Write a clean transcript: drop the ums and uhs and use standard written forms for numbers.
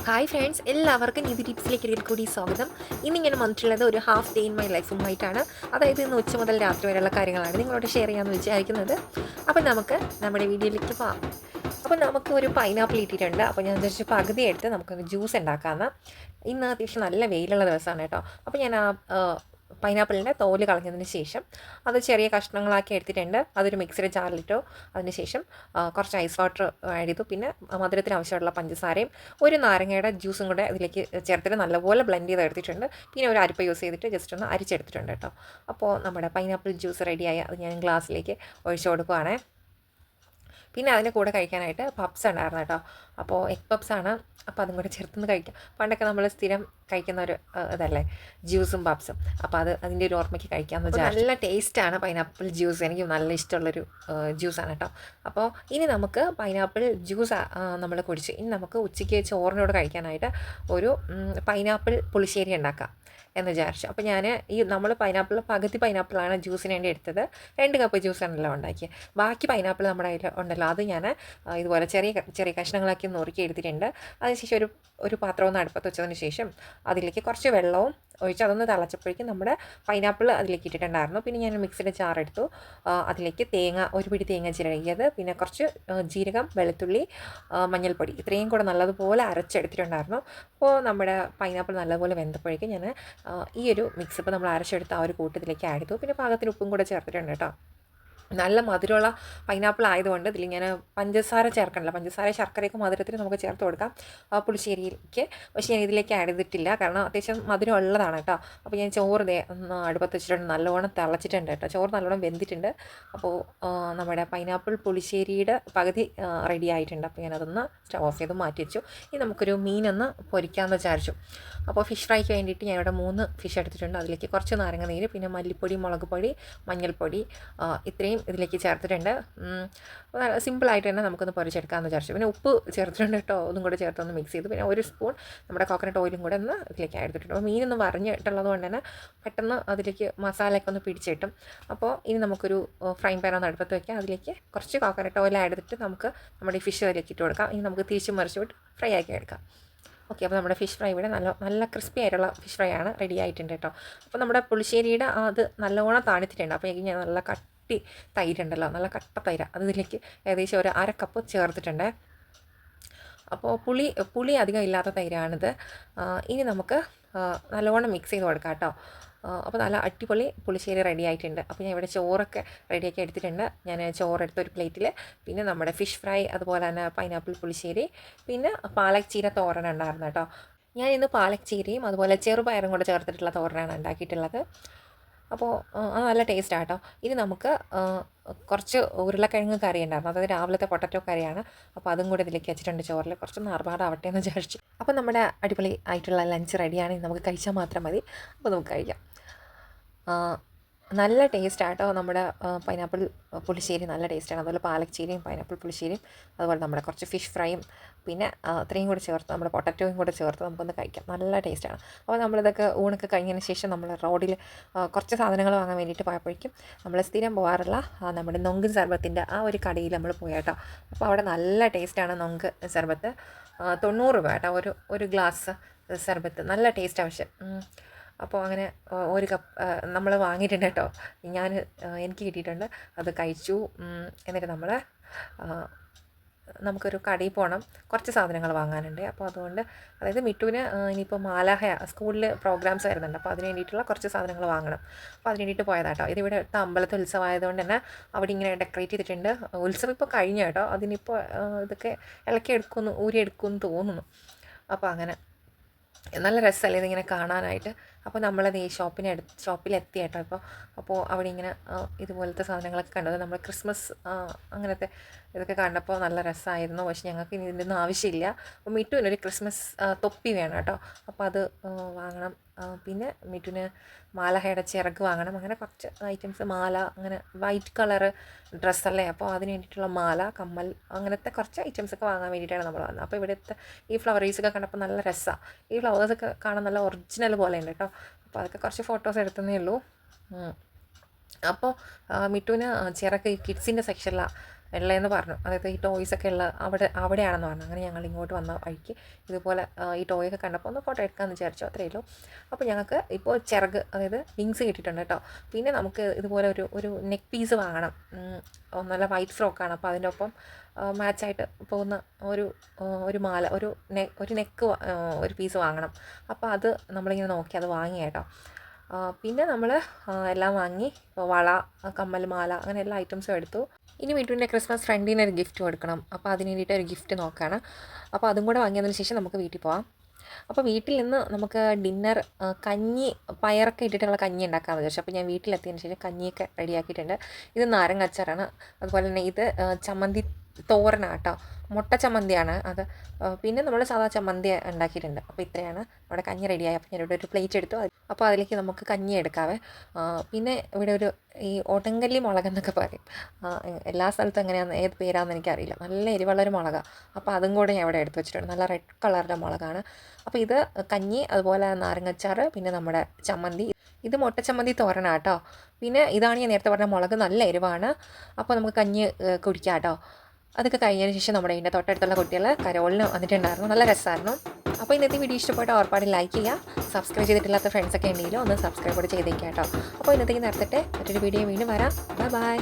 Hi friends, എല്ലാവർക്കും ഇത് ടിപ്സിലേക്ക് ഒരിക്കൽ കൂടി സ്വാഗതം. ഇന്നിങ്ങനെ വന്നിട്ടുള്ളത് ഒരു ഹാഫ് ഡേ ഇൻ മൈ ലൈഫുമായിട്ടാണ്. അതായത് ഇന്ന് ഉച്ച മുതൽ രാത്രി വരെയുള്ള കാര്യങ്ങളാണ് നിങ്ങളോട് ഷെയർ ചെയ്യാമെന്ന് വിചാരിക്കുന്നത്. അപ്പോൾ നമുക്ക് നമ്മുടെ വീഡിയോയിലേക്ക് പോകാം. അപ്പോൾ നമുക്ക് ഒരു പൈനാപ്പിൾ ഇട്ടിട്ടുണ്ട്. അപ്പോൾ ഞാൻ വിചാരിച്ചു പകുതി എടുത്ത് നമുക്കൊരു ജ്യൂസ് ഉണ്ടാക്കാമെന്ന്. ഇന്ന് അത്യാവശ്യം നല്ല വെയിലുള്ള ദിവസമാണ് കേട്ടോ. അപ്പോൾ ഞാൻ പൈനാപ്പിളിൻ്റെ തോല് കളഞ്ഞതിന് ശേഷം അത് ചെറിയ കഷ്ണങ്ങളാക്കി എടുത്തിട്ടുണ്ട്. അതൊരു മിക്സിയുടെ ജാറിലിട്ടു. അതിന് ശേഷം കുറച്ച് ഐസ് വാട്ടർ ആഡ് ചെയ്തു. പിന്നെ മധുരത്തിന് ആവശ്യമുള്ള പഞ്ചസാരയും ഒരു നാരങ്ങയുടെ ജ്യൂസും കൂടെ അതിലേക്ക് ചേർത്തിട്ട് നല്ലപോലെ ബ്ലെൻഡ് ചെയ്ത് എടുത്തിട്ടുണ്ട്. പിന്നെ ഒരു അരിപ്പ യൂസ് ചെയ്തിട്ട് ജസ്റ്റ് ഒന്ന് അരിച്ചെടുത്തിട്ടുണ്ട് കേട്ടോ. അപ്പോൾ നമ്മുടെ പൈനാപ്പിൾ ജ്യൂസ് റെഡിയായി. അത് ഞാൻ ഗ്ലാസ്സിലേക്ക് ഒഴിച്ചു കൊടുക്കുവാണേ. പിന്നെ അതിൻ്റെ കൂടെ കഴിക്കാനായിട്ട് പപ്സ് ഉണ്ടായിരുന്നു കേട്ടോ. അപ്പോൾ എഗ് പപ്സാണ്. അപ്പോൾ അതും കൂടെ ചേർത്തൊന്ന് കഴിക്കാം. പണ്ടൊക്കെ നമ്മൾ സ്ഥിരം കഴിക്കുന്ന ഒരു ഇതല്ലേ ജ്യൂസും പപ്സും. അപ്പോൾ അതിൻ്റെ ഒരു ഓർമ്മയ്ക്ക് കഴിക്കാമെന്ന് വെച്ചാൽ നല്ല ടേസ്റ്റാണ് പൈനാപ്പിൾ ജ്യൂസ്. എനിക്ക് നല്ല ഇഷ്ടമുള്ളൊരു ജ്യൂസാണ് കേട്ടോ. അപ്പോൾ ഇനി നമുക്ക് പൈനാപ്പിൾ ജ്യൂസ് നമ്മൾ കുടിച്ച് ഇനി നമുക്ക് ഉച്ചയ്ക്ക് ചോറിനോട് കഴിക്കാനായിട്ട് ഒരു പൈനാപ്പിൾ പുളിശ്ശേരി ഉണ്ടാക്കാം എന്ന് വിചാരിച്ചു. അപ്പോൾ ഞാൻ നമ്മൾ പകുതി പൈനാപ്പിളാണ് ജ്യൂസിന് വേണ്ടി എടുത്തത്. 2 കപ്പ് ജ്യൂസാണല്ലോ ഉണ്ടാക്കിയത്. ബാക്കി പൈനാപ്പിൾ നമ്മുടെ കയ്യിൽ ഉണ്ടല്ലോ, അത് ഞാൻ ഇതുപോലെ ചെറിയ ചെറിയ കഷ്ണങ്ങളാക്കി നുറുക്കി എടുത്തിട്ടുണ്ട്. അതിനുശേഷം ഒരു പാത്രം ഒന്ന് അടുപ്പത്ത് വെച്ചതിന് ശേഷം അതിലേക്ക് കുറച്ച് വെള്ളവും ഒഴിച്ച് അതൊന്ന് തിളച്ചപ്പോഴേക്കും നമ്മുടെ പൈനാപ്പിൾ അതിലേക്ക് ഇട്ടിട്ടുണ്ടായിരുന്നു. പിന്നെ ഞാൻ മിക്സിയുടെ ജാർ എടുത്തു. അതിലേക്ക് ഒരു പിടി തേങ്ങ ചിരകിയത്, പിന്നെ കുറച്ച് ജീരകം, വെളുത്തുള്ളി, മഞ്ഞൾപ്പൊടി ഇത്രയും കൂടെ നല്ലതുപോലെ അരച്ചെടുത്തിട്ടുണ്ടായിരുന്നു. അപ്പോൾ നമ്മുടെ പൈനാപ്പിൾ നല്ലപോലെ വെന്തപ്പോഴേക്കും ഞാൻ ഈ ഒരു മിക്സ് ഇപ്പോൾ നമ്മൾ അരച്ചെടുത്ത ആ ഒരു കൂട്ടത്തിലേക്ക് ആഡ് ചെയ്തു. പിന്നെ പാകത്തിന് ഉപ്പും കൂടെ ചേർത്തിട്ടുണ്ട് കേട്ടോ. നല്ല മധുരമുള്ള പൈനാപ്പിൾ ആയതുകൊണ്ട് ഇതിൽ ഞാൻ പഞ്ചസാര ചേർക്കണില്ല. പഞ്ചസാര ശർക്കരയൊക്കെ മധുരത്തിന് നമുക്ക് ചേർത്ത് കൊടുക്കാം പുളിശ്ശേരിക്ക്. പക്ഷേ ഞാൻ ഇതിലേക്ക് ആഡ് ചെയ്തിട്ടില്ല, കാരണം അത്യാവശ്യം മധുരം ഉള്ളതാണ് കേട്ടോ. അപ്പോൾ ഞാൻ ചോറ് അടുപ്പത്ത് വെച്ചിട്ടുണ്ട്. നല്ലോണം തിളച്ചിട്ടുണ്ട് കേട്ടോ. ചോറ് നല്ലോണം വെന്തിട്ടുണ്ട്. അപ്പോൾ നമ്മുടെ പൈനാപ്പിൾ പുളിശ്ശേരിയുടെ പകുതി റെഡി ആയിട്ടുണ്ട്. അപ്പോൾ ഞാനതൊന്ന് സ്റ്റവ് ഓഫ് ചെയ്ത് മാറ്റി വെച്ചു. ഇനി നമുക്കൊരു മീനൊന്ന് പൊരിക്കാമെന്ന് വിചാരിച്ചു. അപ്പോൾ ഫിഷ് ഫ്രൈക്ക് വേണ്ടിയിട്ട് ഞാൻ ഇവിടെ 3 ഫിഷ് എടുത്തിട്ടുണ്ട്. അതിലേക്ക് കുറച്ച് നാരങ്ങ നീര്, പിന്നെ മല്ലിപ്പൊടി, മുളക് പൊടി, മഞ്ഞൾപ്പൊടി ഇത്രയും ഇതിലേക്ക് ചേർത്തിട്ടുണ്ട്. സിമ്പിളായിട്ട് തന്നെ നമുക്കൊന്ന് പൊരിച്ചെടുക്കാമെന്ന് വിചാരിച്ചു. പിന്നെ ഉപ്പ് ചേർത്തിട്ടുണ്ട് കേട്ടോ. ഒന്നും കൂടെ ചേർത്തൊന്ന് മിക്സ് ചെയ്തു. പിന്നെ 1 സ്പൂൺ നമ്മുടെ കോക്കനട്ട് ഓയിലും കൂടെ ഒന്ന് ഇതിലേക്ക് എടുത്തിട്ടുണ്ട്. അപ്പോൾ മീനൊന്ന് വരഞ്ഞിട്ടുള്ളത് കൊണ്ട് തന്നെ പെട്ടെന്ന് അതിലേക്ക് മസാലയൊക്കെ ഒന്ന് പിടിച്ചിട്ടും. അപ്പോൾ ഇനി നമുക്കൊരു ഫ്രൈ പാൻ ഒന്ന് അടുപ്പത്ത് വയ്ക്കാം. അതിലേക്ക് കുറച്ച് കോക്കനട്ട് ഓയിൽ എടുത്തിട്ട് നമുക്ക് നമ്മുടെ ഈ ഫിഷ് അതിലേക്ക് ഇട്ട് കൊടുക്കാം. ഇനി നമുക്ക് തിരിച്ച് മറിച്ച് വിട്ട് ഫ്രൈ ആക്കി എടുക്കാം. ഓക്കെ, അപ്പോൾ നമ്മുടെ ഫിഷ് ഫ്രൈ ഇവിടെ നല്ല ക്രിസ്പി ആയിട്ടുള്ള ഫിഷ് ഫ്രൈ ആണ്, റെഡി ആയിട്ടുണ്ട് കേട്ടോ. അപ്പോൾ നമ്മുടെ പുളിശ്ശേരിയുടെ അത് നല്ലോണം താണിത്തിട്ടുണ്ട്. അപ്പോൾ ഞാൻ നല്ല കട്ടി തൈരുണ്ടല്ലോ, നല്ല കട്ട തൈര്, അത് ഇതിലേക്ക് ഏകദേശം ഒരു 1/2 കപ്പ് ചേർത്തിട്ടുണ്ട്. അപ്പോൾ പുളി അധികം ഇല്ലാത്ത തൈരാണിത്. ഇനി നമുക്ക് നല്ലോണം മിക്സ് ചെയ്ത് കൊടുക്കാം കേട്ടോ. അപ്പോൾ നല്ല അടിപൊളി പുളിശ്ശേരി റെഡി ആയിട്ടുണ്ട്. അപ്പോൾ ഞാൻ ഇവിടെ ചോറൊക്കെ റെഡിയാക്കി എടുത്തിട്ടുണ്ട്. ഞാൻ ചോറെടുത്ത ഒരു പ്ലേറ്റിൽ, പിന്നെ നമ്മുടെ ഫിഷ് ഫ്രൈ, അതുപോലെ തന്നെ പൈനാപ്പിൾ പുളിശ്ശേരി, പിന്നെ പാലക് ചീര തോരൻ ഉണ്ടായിരുന്നു കേട്ടോ. ഞാൻ ഇന്ന് പാലക് ചീരയും അതുപോലെ ചെറുപയറും കൂടെ ചേർത്തിട്ടുള്ള തോരനാണ് ഉണ്ടാക്കിയിട്ടുള്ളത്. അപ്പോൾ അത് നല്ല ടേസ്റ്റാണ് കേട്ടോ. ഇനി നമുക്ക് കുറച്ച് ഉരുളക്കിഴങ്ങ് കറി ഉണ്ടായിരുന്നു, അതായത് രാവിലത്തെ പൊട്ടറ്റോ കറിയാണ്. അപ്പോൾ അതും കൂടി ഇതിലേക്ക് വെച്ചിട്ടുണ്ട് ചോറിൽ. കുറച്ചൊന്ന് ആർഭാടാവട്ടെ എന്ന് വിചാരിച്ചു. അപ്പോൾ നമ്മുടെ അടിപൊളി ആയിട്ടുള്ള ലഞ്ച് റെഡിയാണെങ്കിൽ നമുക്ക് കഴിച്ചാൽ മാത്രം മതി. അപ്പോൾ നമുക്ക് കഴിക്കാം. നല്ല ടേസ്റ്റാട്ടോ നമ്മുടെ പൈനാപ്പിൾ പുളിശ്ശേരി, നല്ല ടേസ്റ്റാണ്. അതുപോലെ പാലക് ചീരയും പൈനാപ്പിൾ പുളിശ്ശേരിയും, അതുപോലെ നമ്മുടെ കുറച്ച് ഫിഷ് ഫ്രൈയും, പിന്നെ അത്രയും കൂടെ ചേർത്ത് നമ്മുടെ പൊട്ടറ്റോയും കൂടെ ചേർത്ത് നമുക്കൊന്ന് കഴിക്കാം. നല്ല ടേസ്റ്റാണ്. അപ്പോൾ നമ്മളിതൊക്കെ ഊണൊക്കെ കഴിഞ്ഞതിന് ശേഷം നമ്മൾ റോഡിൽ കുറച്ച് സാധനങ്ങൾ വാങ്ങാൻ വേണ്ടിയിട്ട് പോയപ്പോഴേക്കും നമ്മൾ സ്ഥിരം പോകാറുള്ള നമ്മുടെ നൊങ്ക് സർബത്തിൻ്റെ ആ ഒരു കടയിൽ നമ്മൾ പോയാട്ടോ. അപ്പോൾ അവിടെ നല്ല ടേസ്റ്റാണ് നൊങ്ക് സർബത്ത്. 90 രൂപ കേട്ടോ ഒരു ഗ്ലാസ് സർബത്ത്. നല്ല ടേസ്റ്റ് ആവശ്യം. അപ്പോൾ അങ്ങനെ ഒരു കപ്പ് നമ്മൾ വാങ്ങിയിട്ടുണ്ട് കേട്ടോ. എനിക്ക് കിട്ടിയിട്ടുണ്ട്, അത് കഴിച്ചു. എന്നിട്ട് നമുക്കൊരു കടയിൽ പോകണം, കുറച്ച് സാധനങ്ങൾ വാങ്ങാനുണ്ട്. അപ്പോൾ അതുകൊണ്ട്, അതായത് മിട്ടുവിന് ഇനിയിപ്പോൾ സ്കൂളിൽ പ്രോഗ്രാംസ് വരുന്നുണ്ട്. അപ്പോൾ അതിന് വേണ്ടിയിട്ടുള്ള കുറച്ച് സാധനങ്ങൾ വാങ്ങണം. അപ്പോൾ അതിന് വേണ്ടിയിട്ട് പോയതാട്ടോ. ഇതിവിടെ അമ്പലത്തെ ഉത്സവമായതുകൊണ്ട് തന്നെ അവിടെ ഇങ്ങനെ ഡെക്കറേറ്റ് ചെയ്തിട്ടുണ്ട്. ഉത്സവം ഇപ്പോൾ കഴിഞ്ഞു കേട്ടോ. അതിനിപ്പോൾ ഇതൊക്കെ ഊരി എടുക്കുമെന്ന് തോന്നുന്നു. അപ്പോൾ അങ്ങനെ നല്ല രസമല്ലേ ഇതിങ്ങനെ കാണാനായിട്ട്. അപ്പോൾ നമ്മളത് ഈ ഷോപ്പിലെത്തി കേട്ടോ. അപ്പോൾ അവിടെ ഇങ്ങനെ ഇതുപോലത്തെ സാധനങ്ങളൊക്കെ കണ്ടത് നമ്മൾ ക്രിസ്മസ് അങ്ങനത്തെ ഇതൊക്കെ കണ്ടപ്പോൾ നല്ല രസമായിരുന്നു. പക്ഷേ ഞങ്ങൾക്ക് ഇനി ഇതിൻ്റെ ഒന്നും ആവശ്യമില്ല. അപ്പോൾ മിട്ടുവിനൊരു ക്രിസ്മസ് തൊപ്പി വേണം കേട്ടോ. അപ്പോൾ അത് വാങ്ങണം. പിന്നെ മിട്ടുവിന് മാലഹയുടെ ചിറക് വാങ്ങണം. അങ്ങനെ കുറച്ച് ഐറ്റംസ്, മാല, അങ്ങനെ വൈറ്റ് കളറ് ഡ്രസ്സല്ലേ, അപ്പോൾ അതിന് വേണ്ടിയിട്ടുള്ള മാല, കമ്മൽ, അങ്ങനത്തെ കുറച്ച് ഐറ്റംസൊക്കെ വാങ്ങാൻ വേണ്ടിയിട്ടാണ് നമ്മൾ വന്നത്. അപ്പോൾ ഇവിടുത്തെ ഈ ഫ്ലവറീസൊക്കെ കണ്ടപ്പോൾ നല്ല രസമാണ്. ഈ ഫ്ലവേഴ്സൊക്കെ കാണാൻ നല്ല ഒറിജിനൽ പോലെ ഉണ്ട് കേട്ടോ. അപ്പോൾ അതൊക്കെ കുറച്ച് ഫോട്ടോസ് എടുത്തതേ ഉള്ളൂ. അപ്പോൾ മിട്ടുവിന് ചിറക് കിഡ്സിൻ്റെ സെക്ഷനിലാണ് ഉള്ളതെന്ന് പറഞ്ഞു. അതായത് ഈ ടോയ്സൊക്കെ ഉള്ള അവിടെയാണെന്ന് പറഞ്ഞു. അങ്ങനെ ഞങ്ങൾ ഇങ്ങോട്ട് വന്ന വഴിക്ക് ഇതുപോലെ ഈ ടോയൊക്കെ കണ്ടപ്പോൾ ഒന്ന് ഫോട്ടോ എടുക്കാമെന്ന് വിചാരിച്ചു, അത്രയേ ഉള്ളൂ. അപ്പോൾ ഞങ്ങൾക്ക് ഇപ്പോൾ ചിറക്, അതായത് വിങ്സ് കിട്ടിയിട്ടുണ്ട് കേട്ടോ. പിന്നെ നമുക്ക് ഇതുപോലെ ഒരു നെക്ക് പീസ് വാങ്ങണം. നല്ല വൈറ്റ് ഫ്രോക്കാണ്. അപ്പോൾ അതിൻ്റെ ഒപ്പം മാച്ചായിട്ട് പോകുന്ന ഒരു മാല, ഒരു നെക്ക് ഒരു പീസ് വാങ്ങണം. അപ്പോൾ അത് നമ്മളിങ്ങനെ നോക്കി അത് വാങ്ങി കേട്ടോ. പിന്നെ നമ്മൾ എല്ലാം വാങ്ങി, വള, കമ്മൽ, മാല, അങ്ങനെ എല്ലാ ഐറ്റംസും എടുത്തു. ഇനി വീട്ടിൻ്റെ ക്രിസ്മസ് ഫ്രണ്ടിന് ഒരു ഗിഫ്റ്റ് കൊടുക്കണം. അപ്പോൾ അതിന് വേണ്ടിയിട്ട് ഒരു ഗിഫ്റ്റ് നോക്കുകയാണ്. അപ്പോൾ അതും കൂടെ വാങ്ങിയതിന് ശേഷം നമുക്ക് വീട്ടിൽ പോകാം. അപ്പോൾ വീട്ടിൽ നിന്ന് നമുക്ക് ഡിന്നർ കഞ്ഞി, പയറൊക്കെ ഇട്ടിട്ടുള്ള കഞ്ഞി ഉണ്ടാക്കാമെന്ന് വിചാരിച്ചു. അപ്പോൾ ഞാൻ വീട്ടിലെത്തിയതിന് ശേഷം കഞ്ഞിയൊക്കെ റെഡിയാക്കിയിട്ടുണ്ട്. ഇത് നാരങ്ങ അച്ചാറാണ്. അതുപോലെ തന്നെ ഇത് ചമ്മന്തി തോരനാണ് കേട്ടോ, മുട്ട ചമ്മന്തിയാണ് അത്. പിന്നെ നമ്മൾ സാധാ ചമ്മന്തി ഉണ്ടാക്കിയിട്ടുണ്ട്. അപ്പോൾ ഇത്രയാണ് നമ്മുടെ കഞ്ഞി റെഡിയായി. അപ്പോൾ ഞാനിവിടെ ഒരു പ്ലേറ്റ് എടുത്തു. അപ്പോൾ അതിലേക്ക് നമുക്ക് കഞ്ഞി എടുക്കാവേ. പിന്നെ ഇവിടെ ഈ ഓട്ടങ്കല്ലി മുളകെന്നൊക്കെ പറയും. എല്ലാ സ്ഥലത്തും എങ്ങനെയാണെന്ന്, ഏത് പേരാണെന്ന് എനിക്കറിയില്ല. നല്ല എരിവുള്ളൊരു മുളകാണ്. അപ്പോൾ അതും കൂടെ ഞാൻ ഇവിടെ എടുത്ത് വെച്ചിട്ടുണ്ട്. നല്ല റെഡ് കളറിൻ്റെ മുളകാണ്. അപ്പോൾ ഇത് കഞ്ഞി, അതുപോലെ നാരങ്ങച്ചാറ്, പിന്നെ നമ്മുടെ ചമ്മന്തി. ഇത് മുട്ട ചമ്മന്തി തോരനാണ് കേട്ടോ. പിന്നെ ഇതാണ് ഞാൻ നേരത്തെ പറഞ്ഞ മുളക്, നല്ല എരിവാണ്. അപ്പോൾ നമുക്ക് കഞ്ഞി കുടിക്കാം കേട്ടോ. അതൊക്കെ കഴിഞ്ഞതിന് ശേഷം നമ്മുടെ ഇതിൻ്റെ തൊട്ടടുത്തുള്ള കുട്ടികൾ കരോളിന് വന്നിട്ടുണ്ടായിരുന്നു. നല്ല രസമായിരുന്നു. അപ്പോൾ ഇന്നത്തെ വീഡിയോ ഇഷ്ടപ്പെട്ട ഉറപ്പാട് ലൈക്ക് ചെയ്യുക. സബ്സ്ക്രൈബ് ചെയ്തിട്ടില്ലാത്ത ഫ്രണ്ട്സൊക്കെ ഉണ്ടെങ്കിലും ഒന്ന് സബ്സ്ക്രൈബ് കൂടെ ചെയ്തേക്കാം കേട്ടോ. അപ്പോൾ ഇന്നത്തേക്ക് നിർത്തട്ടെ. മറ്റൊരു വീഡിയോ വീണ്ടും വരാം. ബൈ.